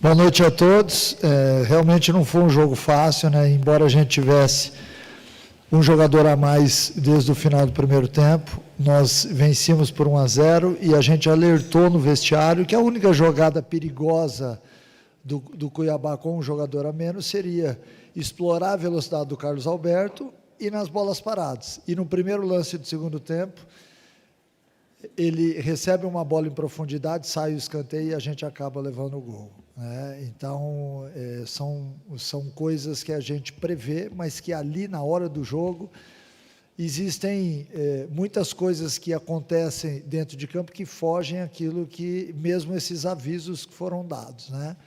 Boa noite a todos. Realmente não foi um jogo fácil, né? Embora a gente tivesse um jogador a mais desde o final do primeiro tempo, nós vencemos por 1-0 e a gente alertou no vestiário que a única jogada perigosa do Cuiabá com um jogador a menos seria explorar a velocidade do Carlos Alberto e nas bolas paradas. E no primeiro lance do segundo tempo, ele recebe uma bola em profundidade, sai o escanteio e a gente acaba levando o gol. Então, são coisas que a gente prevê, mas que ali na hora do jogo existem muitas coisas que acontecem dentro de campo que fogem aquilo que, mesmo esses avisos que foram dados, né?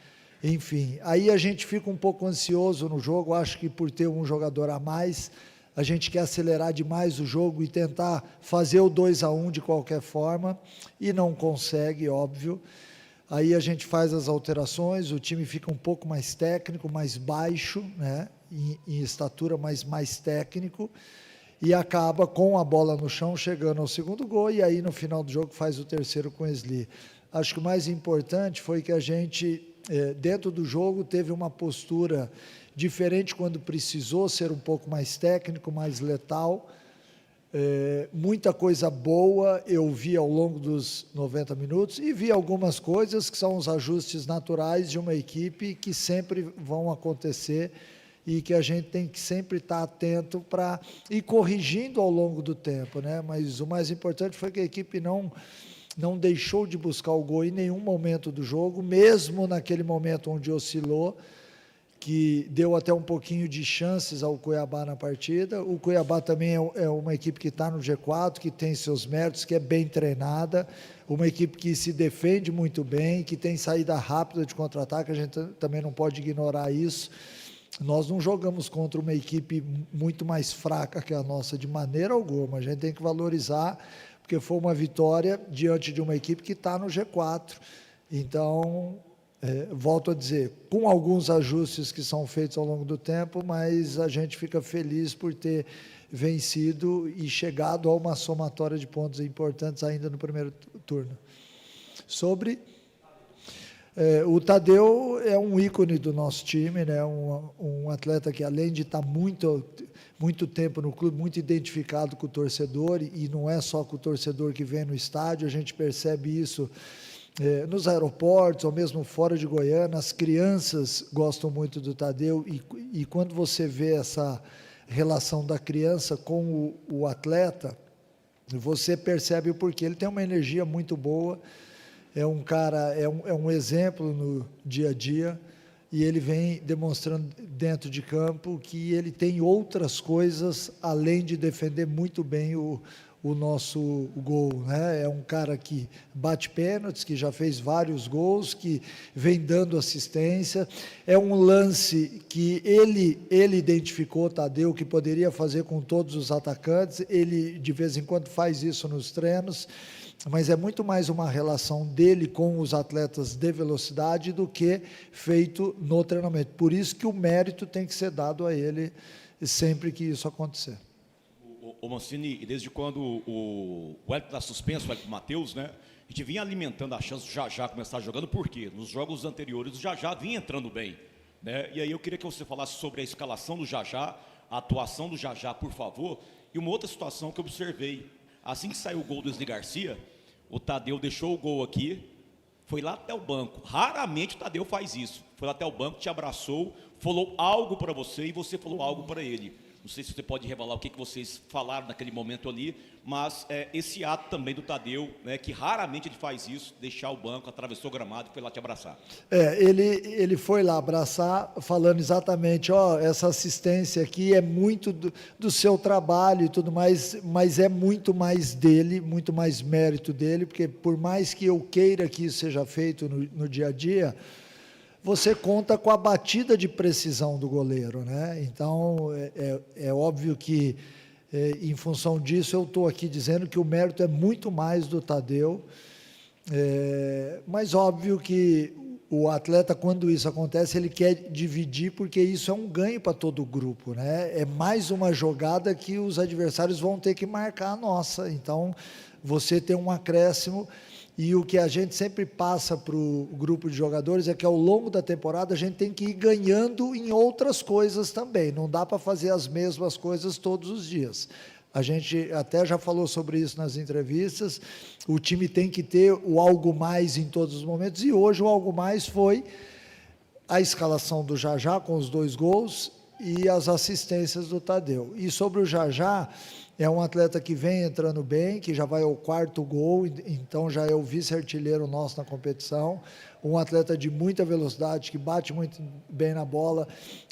Enfim, aí a gente fica um pouco ansioso no jogo, acho que por ter um jogador a mais, a gente quer acelerar demais o jogo e tentar fazer o 2-1 de qualquer forma, e não consegue, óbvio. Aí a gente faz as alterações, o time fica um pouco mais técnico, mais baixo, né, em estatura, mas mais técnico, e acaba com a bola no chão, chegando ao segundo gol, e aí no final do jogo faz o terceiro com o Esli. Acho que o mais importante foi que a gente, dentro do jogo, teve uma postura diferente quando precisou ser um pouco mais técnico, mais letal. Muita coisa boa eu vi ao longo dos 90 minutos e vi algumas coisas que são os ajustes naturais de uma equipe que sempre vão acontecer e que a gente tem que sempre estar atento para ir corrigindo ao longo do tempo, né? Mas o mais importante foi que a equipe não deixou de buscar o gol em nenhum momento do jogo, mesmo naquele momento onde oscilou, que deu até um pouquinho de chances ao Cuiabá na partida. O Cuiabá também é uma equipe que está no G4, que tem seus méritos, que é bem treinada, uma equipe que se defende muito bem, que tem saída rápida de contra-ataque, a gente também não pode ignorar isso. Nós não jogamos contra uma equipe muito mais fraca que a nossa, de maneira alguma, a gente tem que valorizar, porque foi uma vitória diante de uma equipe que está no G4, então... volto a dizer, com alguns ajustes que são feitos ao longo do tempo, mas a gente fica feliz por ter vencido e chegado a uma somatória de pontos importantes ainda no primeiro turno. Sobre... o Tadeu é um ícone do nosso time, né? Um atleta que, além de estar muito tempo no clube, muito identificado com o torcedor, e não é só com o torcedor que vem no estádio, a gente percebe isso nos aeroportos, ou mesmo fora de Goiânia. As crianças gostam muito do Tadeu, e quando você vê essa relação da criança com o atleta, você percebe o porquê. Ele tem uma energia muito boa, é um cara, é um exemplo no dia a dia, e ele vem demonstrando dentro de campo que ele tem outras coisas, além de defender muito bem o nosso gol, né? É um cara que bate pênaltis, que já fez vários gols, que vem dando assistência. É um lance que ele identificou, Tadeu, que poderia fazer com todos os atacantes. Ele de vez em quando faz isso nos treinos, mas é muito mais uma relação dele com os atletas de velocidade do que feito no treinamento. Por isso que o mérito tem que ser dado a ele sempre que isso acontecer. Ô Mancini, desde quando o Wellington está suspenso, o Wellington Matheus, né? A gente vinha alimentando a chance do Jajá começar jogando, por quê? Nos jogos anteriores o Jajá vinha entrando bem, né? E aí eu queria que você falasse sobre a escalação do Jajá, a atuação do Jajá, por favor. E uma outra situação que eu observei, assim que saiu o gol do Esli Garcia, o Tadeu deixou o gol aqui, foi lá até o banco. Raramente o Tadeu faz isso. Foi lá até o banco, te abraçou, falou algo para você e você falou algo para ele. Não sei se você pode revelar o que vocês falaram naquele momento ali, mas esse ato também do Tadeu, né, que raramente ele faz isso, deixar o banco, atravessou o gramado e foi lá te abraçar. Ele foi lá abraçar, falando exatamente, essa assistência aqui é muito do seu trabalho e tudo mais, mas é muito mais dele, muito mais mérito dele, porque por mais que eu queira que isso seja feito no dia a dia, você conta com a batida de precisão do goleiro, né? Então, é óbvio que, em função disso, eu estou aqui dizendo que o mérito é muito mais do Tadeu, mas óbvio que o atleta, quando isso acontece, ele quer dividir, porque isso é um ganho para todo o grupo, né? É mais uma jogada que os adversários vão ter que marcar a nossa, então, você tem um acréscimo. E o que a gente sempre passa para o grupo de jogadores é que ao longo da temporada a gente tem que ir ganhando em outras coisas também. Não dá para fazer as mesmas coisas todos os dias. A gente até já falou sobre isso nas entrevistas. O time tem que ter o algo mais em todos os momentos. E hoje o algo mais foi a escalação do Jajá com os 2 gols e as assistências do Tadeu. E sobre o Jajá, é um atleta que vem entrando bem, que já vai ao 4º gol, então já é o vice-artilheiro nosso na competição, um atleta de muita velocidade, que bate muito bem na bola,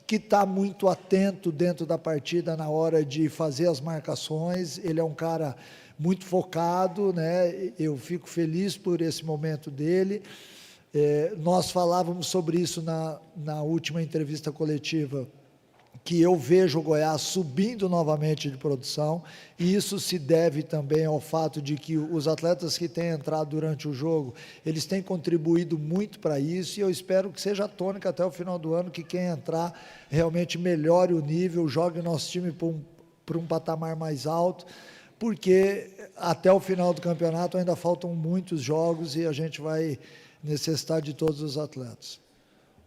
que está muito atento dentro da partida na hora de fazer as marcações, ele é um cara muito focado, né? Eu fico feliz por esse momento dele. Nós falávamos sobre isso na última entrevista coletiva, que eu vejo o Goiás subindo novamente de produção, e isso se deve também ao fato de que os atletas que têm entrado durante o jogo, eles têm contribuído muito para isso, e eu espero que seja a tônica até o final do ano, que quem entrar realmente melhore o nível, jogue o nosso time para um patamar mais alto, porque até o final do campeonato ainda faltam muitos jogos e a gente vai necessitar de todos os atletas.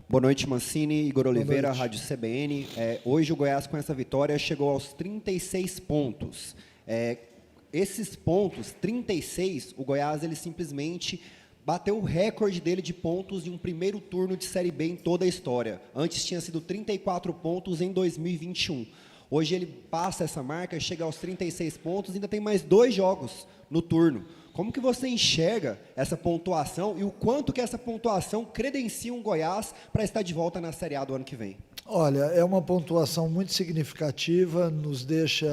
Boa noite, Mancini, Igor Oliveira, Rádio CBN. Hoje o Goiás, com essa vitória, chegou aos 36 pontos. Esses pontos, 36, o Goiás ele simplesmente bateu o recorde dele de pontos em um primeiro turno de Série B em toda a história. Antes tinha sido 34 pontos em 2021. Hoje ele passa essa marca, chega aos 36 pontos, ainda tem mais 2 jogos no turno. Como que você enxerga essa pontuação e o quanto que essa pontuação credencia um Goiás para estar de volta na Série A do ano que vem? Olha, é uma pontuação muito significativa, nos deixa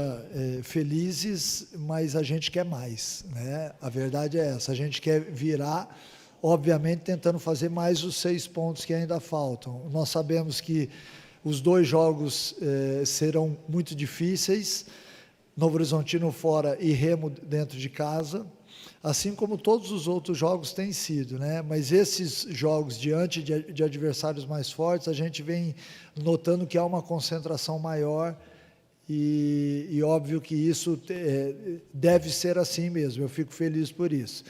felizes, mas a gente quer mais, né? A verdade é essa, a gente quer virar, obviamente tentando fazer mais os 6 pontos que ainda faltam. Nós sabemos que os 2 jogos serão muito difíceis, Novo Horizontino fora e Remo dentro de casa, assim como todos os outros jogos têm sido, né? Mas esses jogos diante de adversários mais fortes, a gente vem notando que há uma concentração maior e óbvio que isso deve ser assim mesmo, eu fico feliz por isso.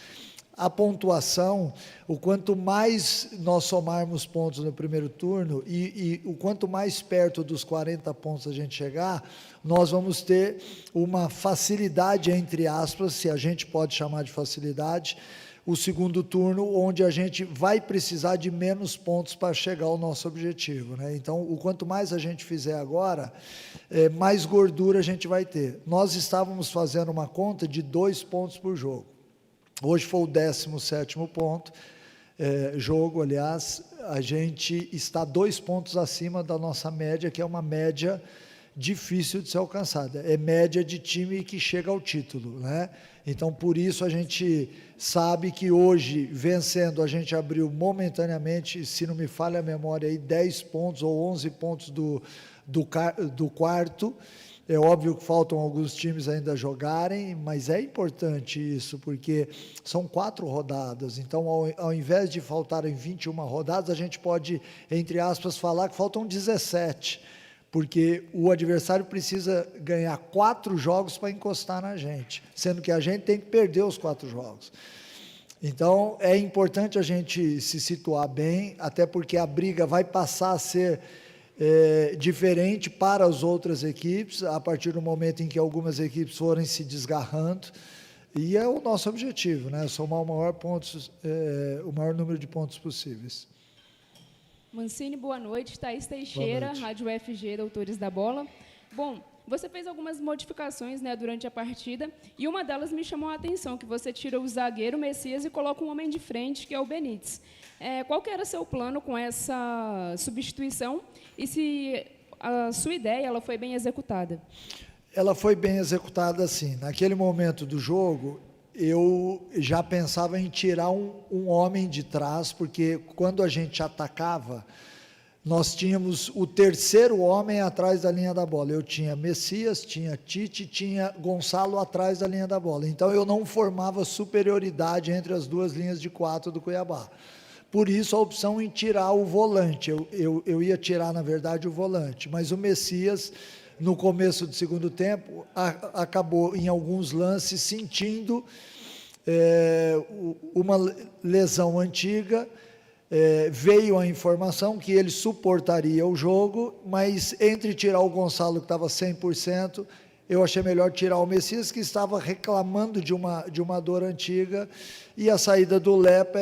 A pontuação, o quanto mais nós somarmos pontos no primeiro turno e o quanto mais perto dos 40 pontos a gente chegar, nós vamos ter uma facilidade, entre aspas, se a gente pode chamar de facilidade, o segundo turno, onde a gente vai precisar de menos pontos para chegar ao nosso objetivo, né? Então, o quanto mais a gente fizer agora, mais gordura a gente vai ter. Nós estávamos fazendo uma conta de 2 pontos por jogo. Hoje foi o 17º jogo, aliás, a gente está 2 pontos acima da nossa média, que é uma média difícil de ser alcançada, é média de time que chega ao título, né? Então, por isso a gente sabe que hoje, vencendo, a gente abriu momentaneamente, se não me falha a memória, aí 10 pontos ou 11 pontos do quarto. É óbvio que faltam alguns times ainda jogarem, mas é importante isso, porque são 4 rodadas, então ao invés de faltarem 21 rodadas, a gente pode, entre aspas, falar que faltam 17, porque o adversário precisa ganhar 4 jogos para encostar na gente, sendo que a gente tem que perder os 4 jogos. Então, é importante a gente se situar bem, até porque a briga vai passar a ser diferente para as outras equipes, a partir do momento em que algumas equipes forem se desgarrando, e é o nosso objetivo, né? Somar o maior número de pontos possíveis. Mancini, boa noite. Thaís Teixeira, Rádio FG, Doutores da Bola. Bom, você fez algumas modificações, né, durante a partida, e uma delas me chamou a atenção, que você tira o zagueiro Messias e coloca um homem de frente, que é o Benítez. Qual que era seu plano com essa substituição e se a sua ideia ela foi bem executada? Ela foi bem executada, sim. Naquele momento do jogo, eu já pensava em tirar um homem de trás, porque quando a gente atacava, nós tínhamos o terceiro homem atrás da linha da bola. Eu tinha Messias, tinha Tite, tinha Gonçalo atrás da linha da bola. Então, eu não formava superioridade entre as 2 linhas de 4 do Cuiabá. Por isso, a opção em tirar o volante. Eu ia tirar, na verdade, o volante. Mas o Messias, no começo do segundo tempo, acabou, em alguns lances, sentindo uma lesão antiga, veio a informação que ele suportaria o jogo, mas entre tirar o Gonçalo, que estava 100%, eu achei melhor tirar o Messias, que estava reclamando de uma dor antiga, e a saída do Lepo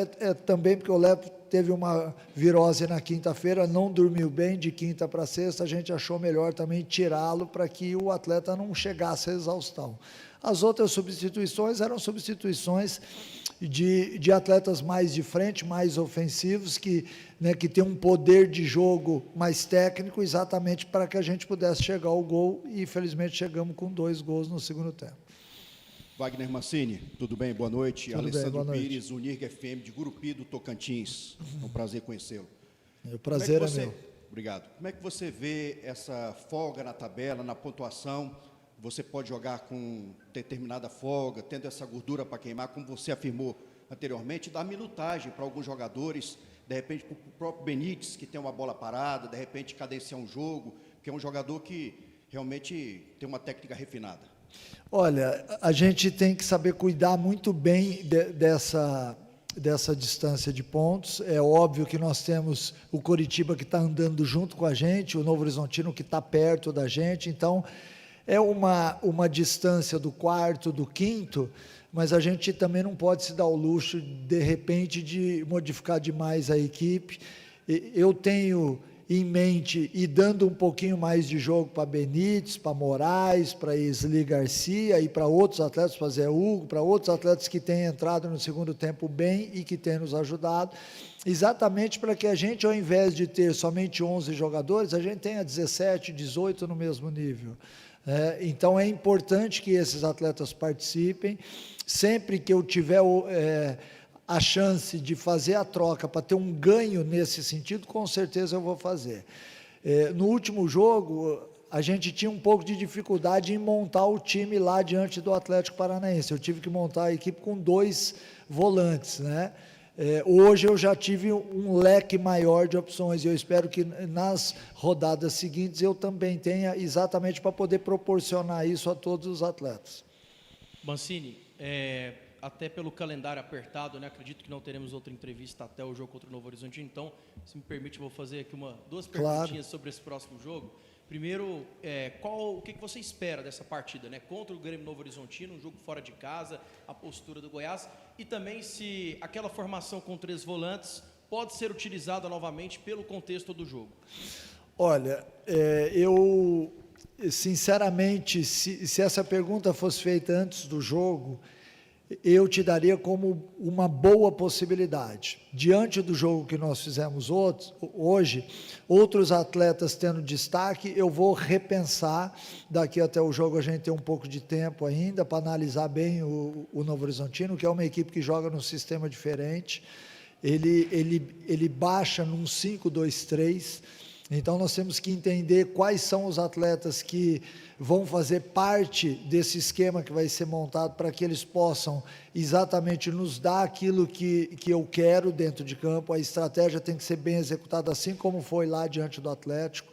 também, porque o Lepo teve uma virose na quinta-feira, não dormiu bem, de quinta para sexta, a gente achou melhor também tirá-lo para que o atleta não chegasse à exaustão. As outras substituições eram substituições de atletas mais de frente, mais ofensivos, que tem um poder de jogo mais técnico, exatamente para que a gente pudesse chegar ao gol, e infelizmente chegamos com 2 gols no segundo tempo. Wagner Mancini, tudo bem? Boa noite. Tudo Alessandro bem, boa noite. Pires, Unirg FM de Gurupi do Tocantins. É um prazer conhecê-lo. O prazer é meu. Obrigado. Como é que você vê essa folga na tabela, na pontuação? Você pode jogar com determinada folga, tendo essa gordura para queimar, como você afirmou anteriormente, dar minutagem para alguns jogadores, de repente para o próprio Benítez, que tem uma bola parada, de repente cadenciar um jogo, que é um jogador que realmente tem uma técnica refinada. Olha, a gente tem que saber cuidar muito bem dessa distância de pontos. É óbvio que nós temos o Coritiba, que está andando junto com a gente, o Novo Horizontino, que está perto da gente, então é uma distância do quarto, do quinto, mas a gente também não pode se dar o luxo, de repente, de modificar demais a equipe. Eu tenho em mente e dando um pouquinho mais de jogo para Benítez, para Moraes, para Isli Garcia e para outros atletas, para Zé Hugo, para outros atletas que têm entrado no segundo tempo bem e que têm nos ajudado, exatamente para que a gente, ao invés de ter somente 11 jogadores, a gente tenha 17, 18 no mesmo nível. Então é importante que esses atletas participem. Sempre que eu tiver a chance de fazer a troca para ter um ganho nesse sentido, com certeza eu vou fazer. No último jogo, a gente tinha um pouco de dificuldade em montar o time lá diante do Atlético Paranaense. Eu tive que montar a equipe com 2 volantes, né? Hoje eu já tive um leque maior de opções, e eu espero que nas rodadas seguintes eu também tenha, exatamente para poder proporcionar isso a todos os atletas. Mancini, até pelo calendário apertado, né, acredito que não teremos outra entrevista até o jogo contra o Novo Horizonte, então, se me permite, eu vou fazer aqui 2 perguntinhas sobre esse próximo jogo. Primeiro, o que você espera dessa partida, né, contra o Grêmio Novo Horizontino, um jogo fora de casa, a postura do Goiás, e também se aquela formação com 3 volantes pode ser utilizada novamente pelo contexto do jogo. Olha, eu, sinceramente, se essa pergunta fosse feita antes do jogo, eu te daria como uma boa possibilidade. Diante do jogo que nós fizemos hoje, outros atletas tendo destaque, eu vou repensar. Daqui até o jogo a gente tem um pouco de tempo ainda para analisar bem o Novo Horizontino, que é uma equipe que joga num sistema diferente. Ele baixa num 5-2-3. Então nós temos que entender quais são os atletas que vão fazer parte desse esquema que vai ser montado, para que eles possam exatamente nos dar aquilo que eu quero dentro de campo. A estratégia tem que ser bem executada, assim como foi lá diante do Atlético.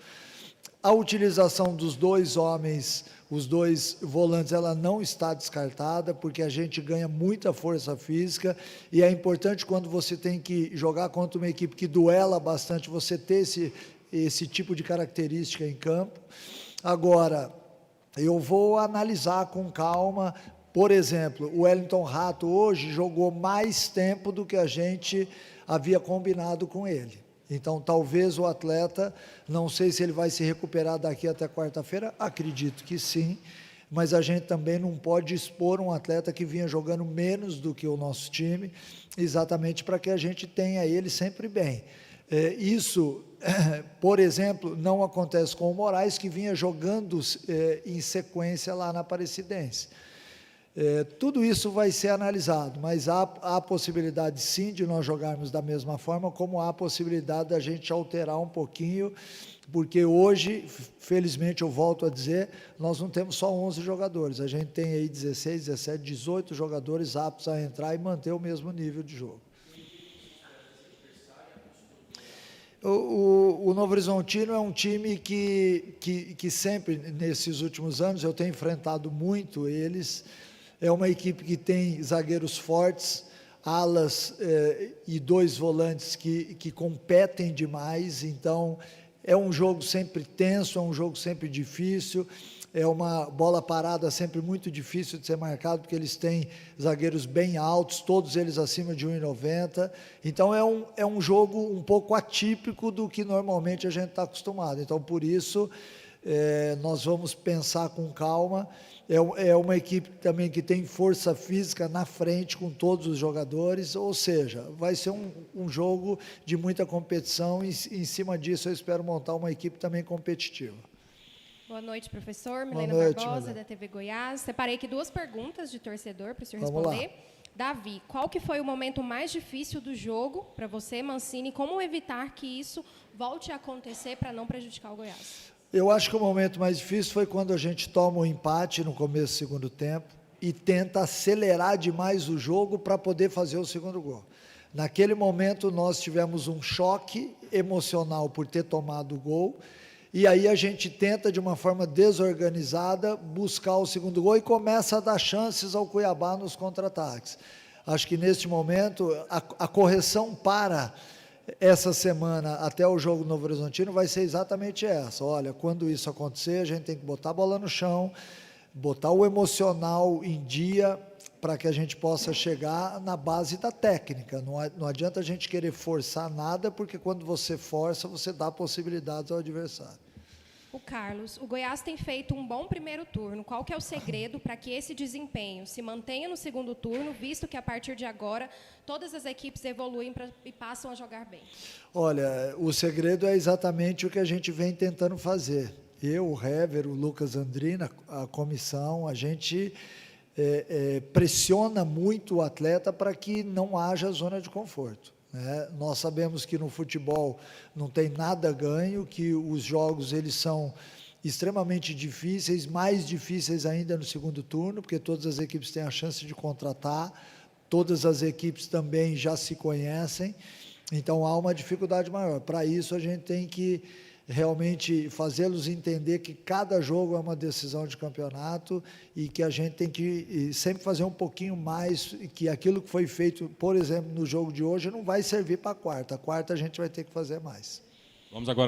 A utilização dos 2 homens, os 2 volantes, ela não está descartada, porque a gente ganha muita força física, e é importante, quando você tem que jogar contra uma equipe que duela bastante, você ter esse tipo de característica em campo. Agora, eu vou analisar com calma. Por exemplo, o Wellington Rato hoje jogou mais tempo do que a gente havia combinado com ele. Então, talvez o atleta, não sei se ele vai se recuperar daqui até quarta-feira, acredito que sim, mas a gente também não pode expor um atleta que vinha jogando menos do que o nosso time, exatamente para que a gente tenha ele sempre bem. Isso, por exemplo, não acontece com o Moraes, que vinha jogando em sequência lá na Aparecidense. Tudo isso vai ser analisado, mas há a possibilidade sim de nós jogarmos da mesma forma, como há a possibilidade da gente alterar um pouquinho, porque hoje, felizmente, eu volto a dizer, nós não temos só 11 jogadores, a gente tem aí 16, 17, 18 jogadores aptos a entrar e manter o mesmo nível de jogo. O Novo Horizontino é um time que sempre, nesses últimos anos, eu tenho enfrentado muito eles. É uma equipe que tem zagueiros fortes, alas e 2 volantes que competem demais, então é um jogo sempre tenso, é um jogo sempre difícil, é uma bola parada sempre muito difícil de ser marcado, porque eles têm zagueiros bem altos, todos eles acima de 1,90, então é um jogo um pouco atípico do que normalmente a gente está acostumado, então por isso nós vamos pensar com calma. É uma equipe também que tem força física na frente com todos os jogadores, ou seja, vai ser um jogo de muita competição e em cima disso eu espero montar uma equipe também competitiva. Boa noite, professor. Boa Milena noite, Barbosa, Milena. da TV Goiás. Separei aqui 2 perguntas de torcedor para o senhor Vamos responder. lá. Davi, qual que foi o momento mais difícil do jogo para você, Mancini? Como evitar que isso volte a acontecer para não prejudicar o Goiás? Eu acho que o momento mais difícil foi quando a gente toma o empate no começo do segundo tempo e tenta acelerar demais o jogo para poder fazer o segundo gol. Naquele momento nós tivemos um choque emocional por ter tomado o gol, e aí a gente tenta de uma forma desorganizada buscar o segundo gol e começa a dar chances ao Cuiabá nos contra-ataques. Acho que neste momento a correção para essa semana até o jogo Novo Horizontino vai ser exatamente essa. Olha, quando isso acontecer, a gente tem que botar a bola no chão, botar o emocional em dia para que a gente possa chegar na base da técnica. Não adianta a gente querer forçar nada, porque quando você força, você dá possibilidades ao adversário. O Carlos, o Goiás tem feito um bom primeiro turno. Qual que é o segredo para que esse desempenho se mantenha no segundo turno, visto que a partir de agora todas as equipes evoluem e passam a jogar bem? Olha, o segredo é exatamente o que a gente vem tentando fazer. Eu, o Hever, o Lucas Andrina, a comissão, a gente pressiona muito o atleta para que não haja zona de conforto. Nós sabemos que no futebol não tem nada ganho, que os jogos eles são extremamente difíceis, mais difíceis ainda no segundo turno, porque todas as equipes têm a chance de contratar, todas as equipes também já se conhecem, então há uma dificuldade maior. Para isso a gente tem que realmente fazê-los entender que cada jogo é uma decisão de campeonato e que a gente tem que sempre fazer um pouquinho mais, que aquilo que foi feito, por exemplo, no jogo de hoje, não vai servir para a quarta a gente vai ter que fazer mais. Vamos agora com